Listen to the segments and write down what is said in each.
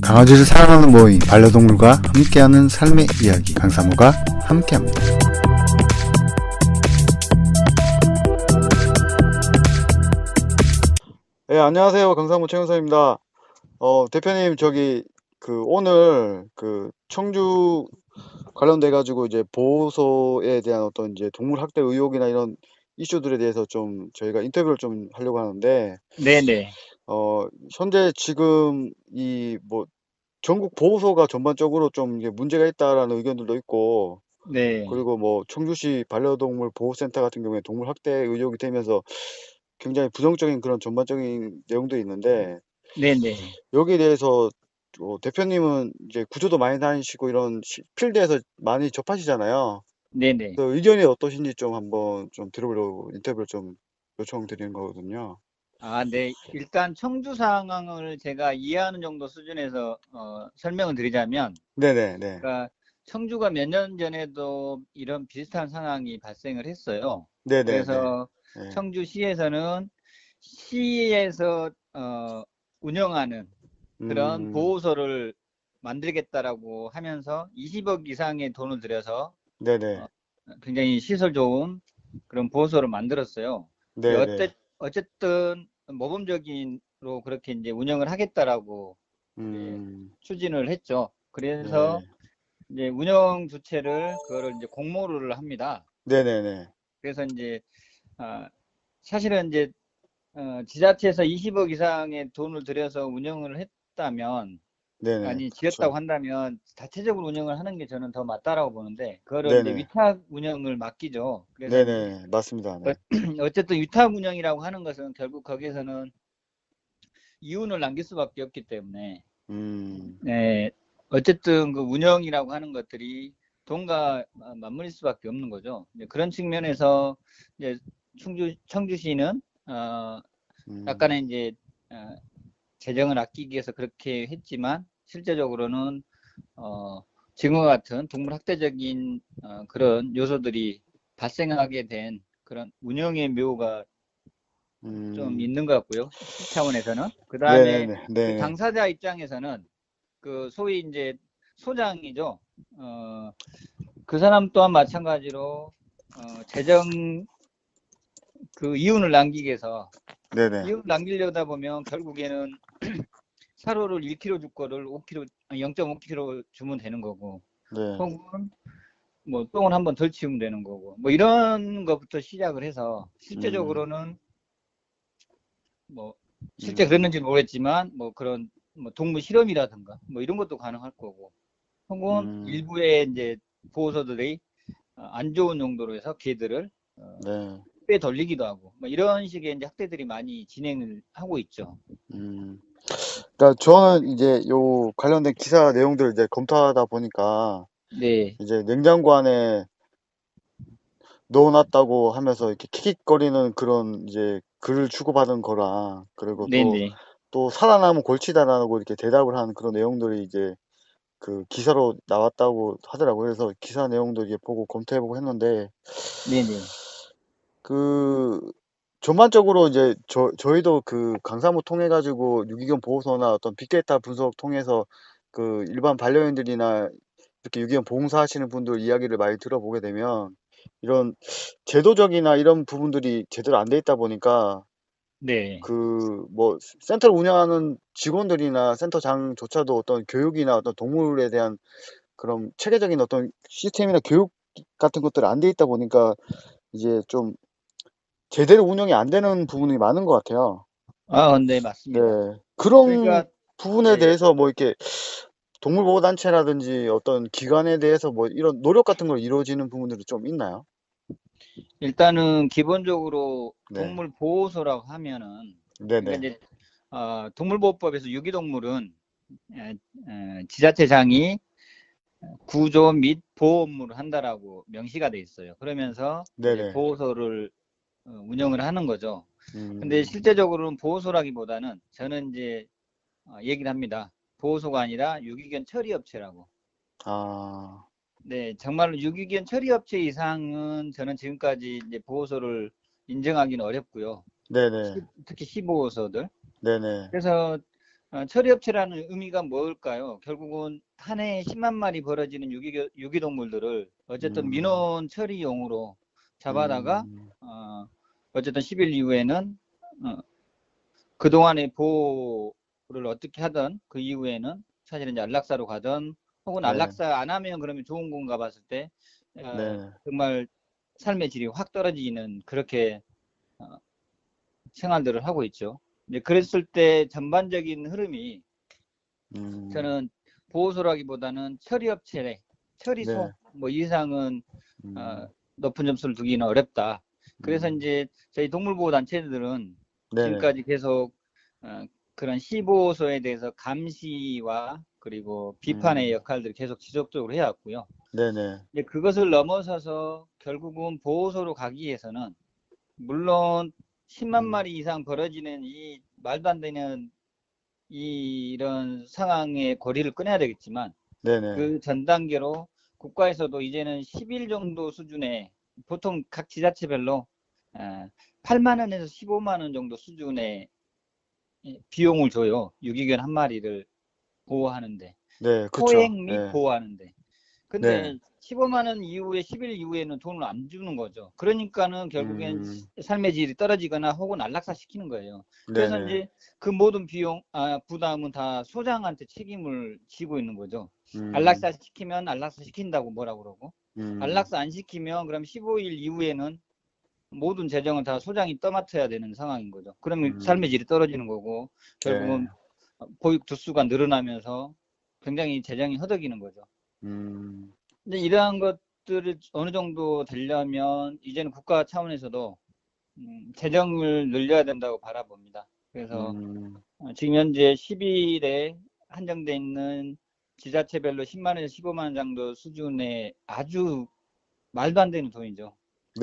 강아지를 사랑하는 모임 반려동물과 함께하는 삶의 이야기 강사모가 함께합니다. 네, 안녕하세요. 강사모 최영서입니다. 대표님 오늘 청주 관련돼 가지고 이제 보호소에 대한 어떤 이제 동물 학대 의혹이나 이런 이슈들에 대해서 좀 저희가 인터뷰를 좀 하려고 하는데, 네네. 현재 지금 전국 보호소가 전반적으로 좀 이게 문제가 있다라는 의견들도 있고, 네. 그리고 청주시 반려동물 보호센터 같은 경우에 동물 학대 의혹이 되면서 굉장히 부정적인 그런 전반적인 내용도 있는데, 네네. 여기에 대해서 대표님은 이제 구조도 많이 다니시고 이런 필드에서 많이 접하시잖아요. 네네. 그 의견이 어떠신지 좀 한번 좀 들어보려고 인터뷰를 좀 요청드리는 거거든요. 네. 일단 청주 상황을 제가 이해하는 정도 수준에서 설명을 드리자면, 네네네. 그러니까 청주가 몇 년 전에도 이런 비슷한 상황이 발생을 했어요. 네네네. 그래서 네. 청주시에서는 시에서 운영하는 그런 음, 보호소를 만들겠다라고 하면서 20억 이상의 돈을 들여서 네네. 어, 굉장히 시설 좋은 그런 보호소를 만들었어요. 네네. 어쨌든 모범적인로 그렇게 이제 운영을 하겠다라고 이제 음, 추진을 했죠. 그래서 네. 이제 운영 주체를 그거를 이제 공모를 합니다. 네네네. 그래서 이제 아, 사실은 이제 지자체에서 20억 이상의 돈을 들여서 운영을 했다면, 네네. 아니 지었다고 그렇죠. 한다면 자체적으로 운영을 하는 게 저는 더 맞다라고 보는데, 그거를 이제 네네. 위탁 운영을 맡기죠. 그래서 이제 네네. 맞습니다. 네. 어쨌든 위탁 운영이라고 하는 것은 결국 거기에서는 이윤을 남길 수밖에 없기 때문에, 음, 네, 어쨌든 그 운영이라고 하는 것들이 돈과 맞물릴 수밖에 없는 거죠. 이제 그런 측면에서 이제 청주시는 음, 약간의 이제 어, 재정을 아끼기 위해서 그렇게 했지만, 실제적으로는 지금과 같은 동물 학대적인 그런 요소들이 발생하게 된 그런 운영의 묘가 좀 음, 있는 것 같고요. 시 차원에서는. 그 다음에 네네네. 그 네네. 당사자 입장에서는 그 소위 이제 소장이죠. 그 사람 또한 마찬가지로 재정 그 이윤을 남기기 위해서, 네네. 이윤을 남기려다 보면 결국에는 사료를 1kg 줄 거를 0.5kg 주면 되는 거고, 네. 혹은 뭐 똥을 한번 덜 치우면 되는 거고, 뭐 이런 것부터 시작을 해서 음, 실제적으로는 뭐 실제 음, 그랬는지 모르겠지만 뭐 그런 뭐 동물 실험이라든가 뭐 이런 것도 가능할 거고, 혹은 음, 일부의 이제 보호소들이 안 좋은 용도로 해서 개들을 네. 빼돌리기도 하고, 뭐 이런 식의 이제 학대들이 많이 진행을 하고 있죠. 음. 그러니까 저는 이제 요 관련된 기사 내용들을 이제 검토하다 보니까 네, 이제 냉장고 안에 넣어놨다고 하면서 이렇게 킥킥거리는 그런 이제 글을 주고받은 거랑, 그리고 네네. 또 살아남은 골치다라고 이렇게 대답을 한 그런 내용들이 이제 그 기사로 나왔다고 하더라고요. 그래서 기사 내용도 이제 보고 검토해보고 했는데, 네네. 그 전반적으로 이제 저희도 그 강사무 통해 가지고 유기견 보호소나 어떤 빅데이터 분석 통해서 그 일반 반려인들이나 이렇게 유기견 봉사하시는 분들 이야기를 많이 들어보게 되면, 이런 제도적이나 이런 부분들이 제대로 안 돼 있다 보니까 네. 센터를 운영하는 직원들이나 센터장조차도 어떤 교육이나 어떤 동물에 대한 그런 체계적인 어떤 시스템이나 교육 같은 것들이 안 돼 있다 보니까 이제 좀 제대로 운영이 안 되는 부분이 많은 것 같아요. 네, 네. 맞습니다. 그런 그러니까, 부분에 네. 대해서 이렇게 동물보호단체라든지 어떤 기관에 대해서 이런 노력 같은 걸 이루어지는 부분들이 좀 있나요? 일단은 기본적으로 네. 동물 보호소라고 하면은, 그러니까 네네. 이제 동물보호법에서 유기동물은 지자체장이 구조 및 보호 업무를 한다라고 명시가 돼 있어요. 그러면서 이제 네네. 보호소를 운영을 하는 거죠. 근데 음. 실제적으로는 보호소라기보다는 저는 이제 얘기를 합니다. 보호소가 아니라 유기견 처리업체라고. 아. 네, 정말로 유기견 처리업체 이상은 저는 지금까지 이제 보호소를 인정하기는 어렵고요. 네네. 특히 시보호소들. 네네. 그래서 처리업체라는 의미가 뭘까요? 결국은 한 해에 10만 마리 벌어지는 유기동물들을 어쨌든 음, 민원 처리용으로 잡아다가 음, 어쨌든 10일 이후에는 어, 그동안의 보호를 어떻게 하든 그 이후에는 사실은 이제 안락사로 가든 혹은 네, 안락사 안 하면 그러면 좋은 건가 봤을 때 네, 정말 삶의 질이 확 떨어지는 그렇게 어, 생활들을 하고 있죠. 이제 그랬을 때 전반적인 흐름이 음, 저는 보호소라기보다는 처리업체, 처리소 네, 뭐 이상은 어, 음, 높은 점수를 두기는 어렵다. 그래서 음, 이제 저희 동물보호 단체들은 네네, 지금까지 계속 그런 시보호소에 대해서 감시와 그리고 비판의 음, 역할들을 계속 지속적으로 해왔고요. 네네, 이제 그것을 넘어서서 결국은 보호소로 가기 위해서는 물론 10만 음, 마리 이상 벌어지는 이 말도 안 되는 이런 상황에 거리를 끊어야 되겠지만 네네, 그 전 단계로 국가에서도 이제는 10일 정도 수준의 보통 각 지자체별로 8만 원에서 15만 원 정도 수준의 비용을 줘요. 유기견 한 마리를 보호하는데 네, 포획 그쵸, 및 네, 보호하는데 네, 근데 15만 원 이후에 10일 이후에는 돈을 안 주는 거죠. 그러니까는 결국엔 음, 삶의 질이 떨어지거나 혹은 안락사 시키는 거예요. 그래서 네네, 이제 그 모든 비용, 부담은 다 소장한테 책임을 지고 있는 거죠. 음, 안락사 시키면 안락사 시킨다고 뭐라 그러고, 음, 안락사 안 시키면 그럼 15일 이후에는 모든 재정을 다 소장이 떠맡아야 되는 상황인 거죠. 그러면 삶의 음, 질이 떨어지는 거고, 네, 결국은 보육 두수가 늘어나면서 굉장히 재정이 허덕이는 거죠. 음, 근데 이러한 것들을 어느 정도 되려면 이제는 국가 차원에서도 재정을 늘려야 된다고 바라봅니다. 그래서 음, 지금 현재 10일에 한정돼 있는 지자체별로 10만 원에서 15만 원 정도 수준의 아주 말도 안 되는 돈이죠.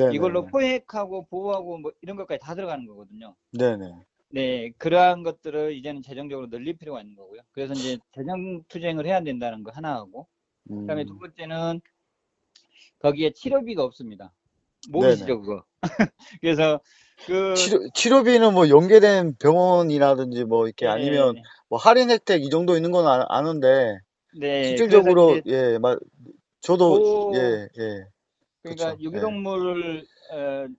이걸로 네네, 포획하고 보호하고 뭐 이런 것까지 다 들어가는 거거든요. 네네, 네, 그러한 것들을 이제는 재정적으로 늘릴 필요가 있는 거고요. 그래서 이제 재정 투쟁을 해야 된다는 거 하나 하고, 그다음에 두 음, 번째는 거기에 치료비가 없습니다. 네네. 모르시죠, 그거? 그래서 그, 치료비는 뭐 연계된 병원이라든지 뭐 이렇게 아니면 예, 뭐 할인 혜택 이 정도 있는 건 아는데 네, 그래서 실질적으로 이제 예, 저도 보, 예, 예, 그러니까 그쵸. 예, 유기동물을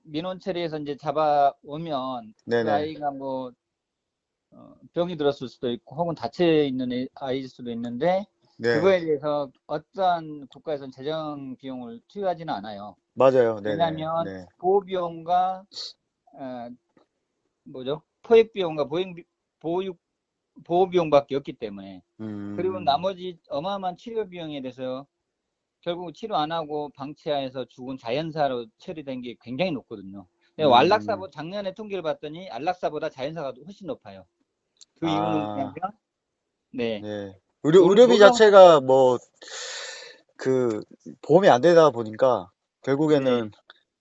민원 처리해서 이제 잡아오면 그 네네, 아이가 뭐 병이 들었을 수도 있고 혹은 다쳐 있는 아이일 수도 있는데 네, 그거에 대해서 어떠한 국가에서는 재정 비용을 투여하지는 않아요. 맞아요. 네네, 왜냐하면 네, 보호 비용과 어, 뭐죠? 포획 비용과 보육 보호 비용밖에 없기 때문에 그리고 음, 나머지 어마어마한 치료 비용에 대해서 결국 치료 안 하고 방치하에서 죽은 자연사로 처리된 게 굉장히 높거든요. 음, 안락사보다 작년에 통계를 봤더니 안락사보다 자연사가 훨씬 높아요. 그 이유는 뭐냐면 아, 네 네. 의료비 놀라운 자체가 뭐 그 보험이 안 되다 보니까 네 결국에는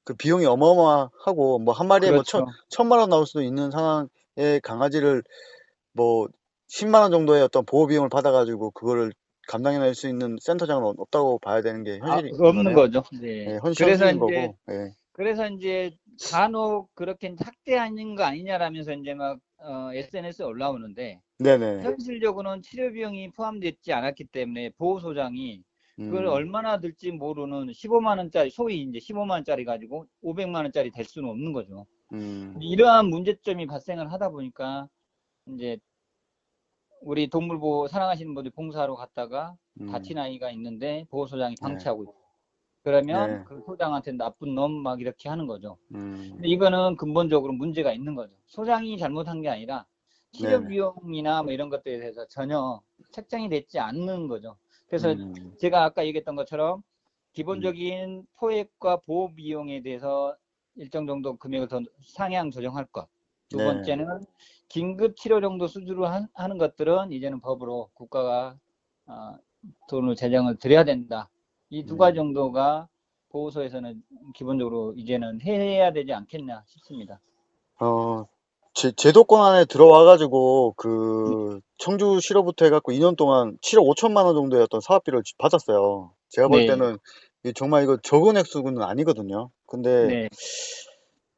그 비용이 어마어마하고 뭐 한 마리에 뭐 그렇죠. 1,000만 원 나올 수도 있는 상황에 강아지를 뭐 10만 원 정도의 어떤 보호 비용을 받아 가지고 그거를 감당해낼 수 있는 센터장은 없다고 봐야 되는 게 현실인 없는 거네요. 거죠. 네. 예, 그래서 현실인 이제 거고. 예. 간혹 그렇게 학대하는 거 아니냐라면서 이제 막 SNS에 올라오는데 네네. 현실적으로는 치료 비용이 포함되지 않았기 때문에 보호소장이 그걸 음, 얼마나 들지 모르는 15만 원짜리 소위 이제 15만 원짜리 가지고 500만 원짜리 될 수는 없는 거죠. 음, 이러한 문제점이 발생을 하다 보니까 이제 우리 동물보호 사랑하시는 분들이 봉사하러 갔다가 다친 음, 아이가 있는데 보호소장이 네, 방치하고 있고 그러면 네, 그 소장한테 나쁜 놈 막 이렇게 하는 거죠. 음, 근데 이거는 근본적으로 문제가 있는 거죠. 소장이 잘못한 게 아니라 치료 네네. 비용이나 뭐 이런 것들에 대해서 전혀 책정이 되지 않는 거죠. 그래서 음, 제가 아까 얘기했던 것처럼 음, 기본적인 포획과 보호 비용에 대해서 일정 정도 금액을 더 상향 조정할 것. 두 네, 번째는 긴급 치료 정도 수주로 하는 것들은 이제는 법으로 국가가 어, 돈을 재정을 들여야 된다. 이 두 가지 음, 정도가 보호소에서는 기본적으로 이제는 해야 되지 않겠나 싶습니다. 어, 제도권 안에 들어와 가지고 그 청주시로부터 해갖고 2년 동안 7억 5천만 원 정도의 어떤 사업비를 받았어요. 제가 볼 네, 때는 정말 이거 적은 액수는 아니거든요. 근데 네,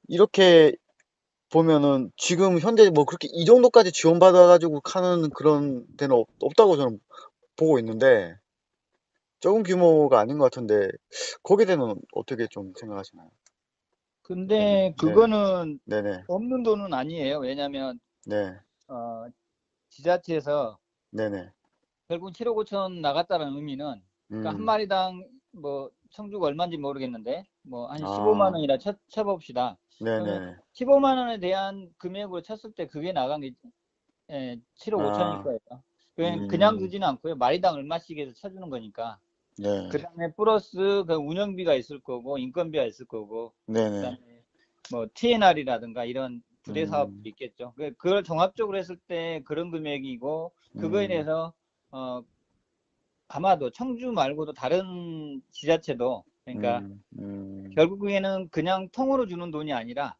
이렇게 보면은 지금 현재 뭐 그렇게 이 정도까지 지원받아가지고 하는 그런 데는 없다고 저는 보고 있는데 적은 규모가 아닌 것 같은데 거기에 대해서는 어떻게 좀 생각하시나요? 네네. 근데 네. 그거는 네네. 없는 돈은 아니에요. 왜냐하면 네. 어, 지자체에서 네네. 결국 7억 5천 나갔다는 의미는 그러니까 한 음. 마리당 뭐 청주가 얼마인지 모르겠는데 뭐 한 15만 아. 원이라 쳐봅시다. 그러면 네네. 15만 원에 대한 금액으로 쳤을 때 그게 나간 게 7억 5천일 아. 거예요. 그냥 음. 두지는 않고요. 마리당 얼마씩 해서 쳐주는 거니까. 네. 그다음에 플러스 그 운영비가 있을 거고 인건비가 있을 거고 네네. 그다음에 뭐 TNR이라든가 이런 부대 음. 사업도 있겠죠. 그걸 종합적으로 했을 때 그런 금액이고 그거에 음. 대해서 어, 아마도 청주 말고도 다른 지자체도 그러니까 음. 결국에는 그냥 통으로 주는 돈이 아니라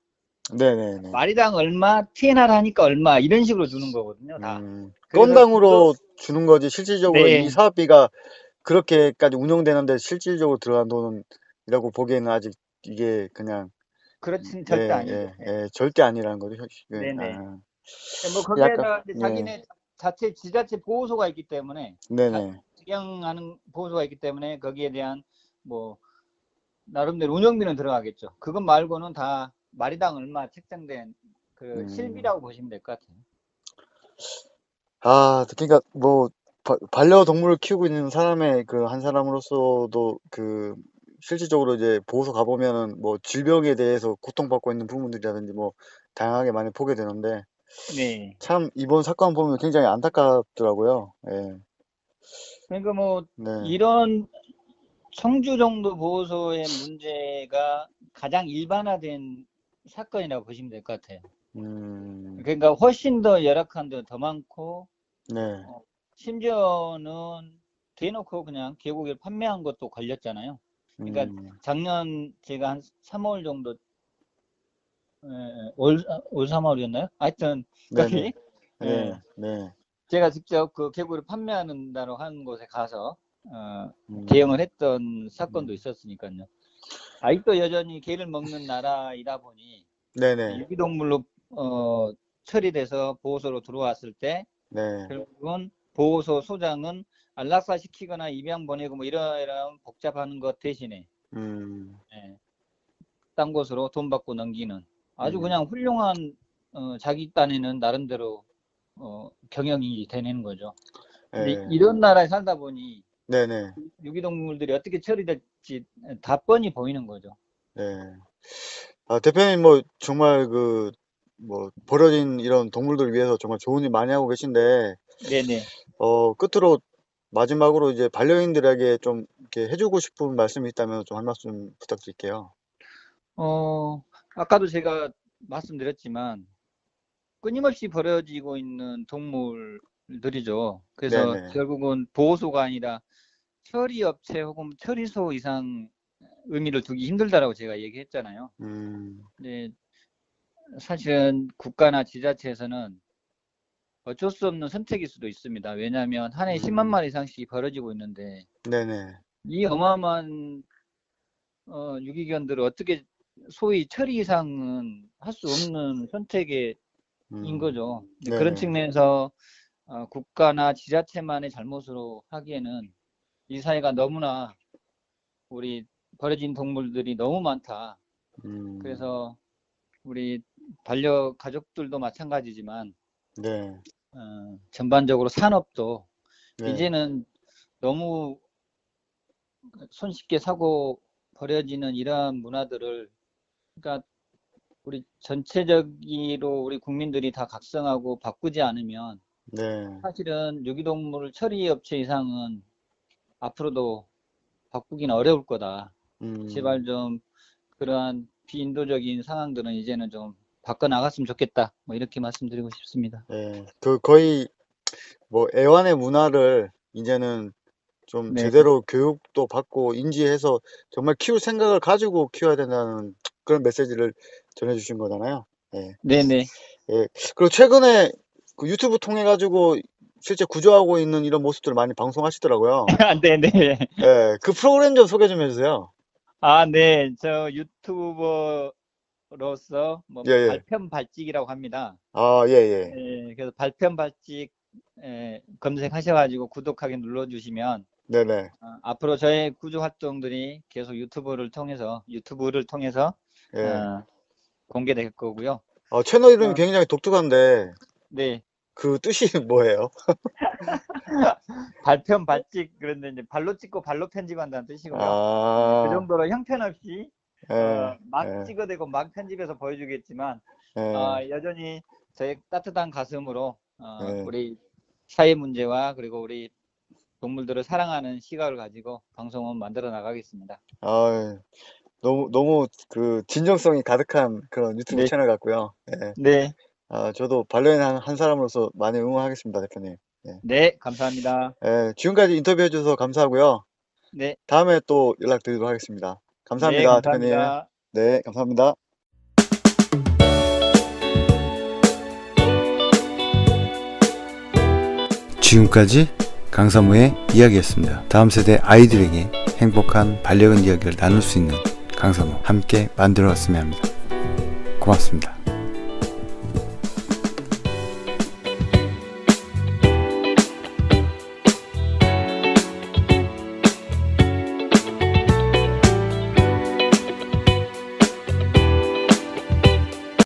네네네. 마리당 얼마, TNR 하니까 얼마 이런 식으로 주는 거거든요, 다. 그래서 그거 건당으로 주는 거지 실질적으로 이 네, 사업비가 그렇게까지 운영되는데 실질적으로 들어간 돈이라고 보기에는 아직 이게 그냥 그렇진 절대 예, 아니죠. 예, 네, 예, 절대 아니라는 거죠. 예, 네네. 아, 뭐 약간 거기에다가 이제 네, 자기네 자체 지자체 보호소가 있기 때문에 네네. 직영하는 보호소가 있기 때문에 거기에 대한 뭐 나름대로 운영비는 들어가겠죠. 그것 말고는 다 마리당 얼마 책정된 그 음. 실비라고 보시면 될 것 같아요. 아, 그러니까 뭐 반려동물을 키우고 있는 사람의 그 한 사람으로서도 그 실질적으로 이제 보호소 가보면은 뭐 질병에 대해서 고통받고 있는 부분들이라든지 뭐 다양하게 많이 보게 되는데 네. 참 이번 사건 보면 굉장히 안타깝더라고요. 예. 그러니까 뭐 네. 이런 청주 정도 보호소의 문제가 가장 일반화된 사건이라고 보시면 될 것 같아요. 음. 그러니까 훨씬 더 열악한 데더 많고 네. 심지어는 대놓고 그냥 개고기를 판매한 것도 걸렸잖아요. 그러니까 음. 작년 제가 한 3월 정도 올 3월이었나요? 하여튼 네네. 거기 예, 네. 네. 제가 직접 그 개구리를 판매한다고 하는 곳에 가서 음. 대응을 했던 사건도 음. 있었으니까요. 아직도 여전히 개를 먹는 나라이다 보니 네네. 유기동물로 처리돼서 보호소로 들어왔을 때 네. 결국은 보호소 소장은 안락사 시키거나 입양 보내고 뭐 이런 복잡한 것 대신에 음. 예, 딴 곳으로 돈 받고 넘기는 아주 음. 그냥 훌륭한 자기 딴에는 나름대로 경영이 되는 거죠. 근데 예. 이런 나라에 살다 보니 네네. 유기동물들이 어떻게 처리될지 다 뻔히 보이는 거죠. 네. 아, 대표님 뭐 정말 그 뭐 버려진 이런 동물들을 위해서 정말 좋은 일 많이 하고 계신데 네네. 끝으로 마지막으로 이제 반려인들에게 좀 이렇게 해주고 싶은 말씀이 있다면 좀 한 말씀 부탁드릴게요. 아까도 제가 말씀드렸지만 끊임없이 버려지고 있는 동물들이죠. 그래서 네네. 결국은 보호소가 아니라 처리업체 혹은 처리소 이상 의미를 두기 힘들다라고 제가 얘기했잖아요. 음. 근데 사실은 국가나 지자체에서는 어쩔 수 없는 선택일 수도 있습니다. 왜냐하면 한 해에 10만 음. 마리 이상씩 벌어지고 있는데 네네. 이 어마어마한 유기견들을 어떻게 소위 처리 이상은 할 수 없는 선택인 음. 거죠. 그런 네네. 측면에서 국가나 지자체만의 잘못으로 하기에는 이 사회가 너무나 우리 버려진 동물들이 너무 많다. 음. 그래서 우리 반려가족들도 마찬가지지만 네. 전반적으로 산업도 네. 이제는 너무 손쉽게 사고 버려지는 이러한 문화들을 그러니까 우리 전체적으로 우리 국민들이 다 각성하고 바꾸지 않으면 네. 사실은 유기동물 처리 업체 이상은 앞으로도 바꾸기는 어려울 거다. 제발 음. 좀 그러한 비인도적인 상황들은 이제는 좀 바꿔 나갔으면 좋겠다. 뭐 이렇게 말씀드리고 싶습니다. 네. 그 거의 뭐 애완의 문화를 이제는 좀 네, 제대로 교육도 받고 인지해서 정말 키울 생각을 가지고 키워야 된다는 그런 메시지를 전해주신 거잖아요. 예. 네, 네, 예. 그리고 최근에 그 유튜브 통해 가지고 실제 구조하고 있는 이런 모습들을 많이 방송하시더라고요. 네, 네. 예. 그 프로그램 좀 소개 좀 해주세요. 네. 저 유튜버 유튜버로서 뭐 예, 예. 발편발찍이라고 합니다. 아, 예, 예. 예, 그래서 발편발찍 검색하셔가지고 구독하기 눌러주시면 네네. 앞으로 저의 구조 활동들이 계속 유튜브를 통해서 예. 공개될 거고요. 채널 이름이 어, 굉장히 독특한데, 네, 그 뜻이 뭐예요? 발편발찍 그런데 이제 발로 찍고 발로 편집한다는 뜻이고요. 그 아, 정도로 형편없이 예, 막 예, 찍어대고 막 편집해서 보여주겠지만 예, 여전히 저의 따뜻한 가슴으로 예. 우리 사회 문제와 그리고 우리 동물들을 사랑하는 시각을 가지고 방송은 만들어 나가겠습니다. 아, 너무 그 진정성이 가득한 그런 유튜브 네, 채널 같고요. 예. 네, 저도 반려인 한 사람으로서 많이 응원하겠습니다, 대표님. 예. 네, 감사합니다. 예, 지금까지 인터뷰해 주셔서 감사하고요. 네, 다음에 또 연락드리도록 하겠습니다. 네, 감사합니다, 대표님. 감사합니다. 네, 감사합니다. 지금까지 강사무의 이야기였습니다. 다음 세대 아이들에게 행복한 반려견 이야기를 나눌 수 있는 강사무 함께 만들어갔으면 합니다. 고맙습니다.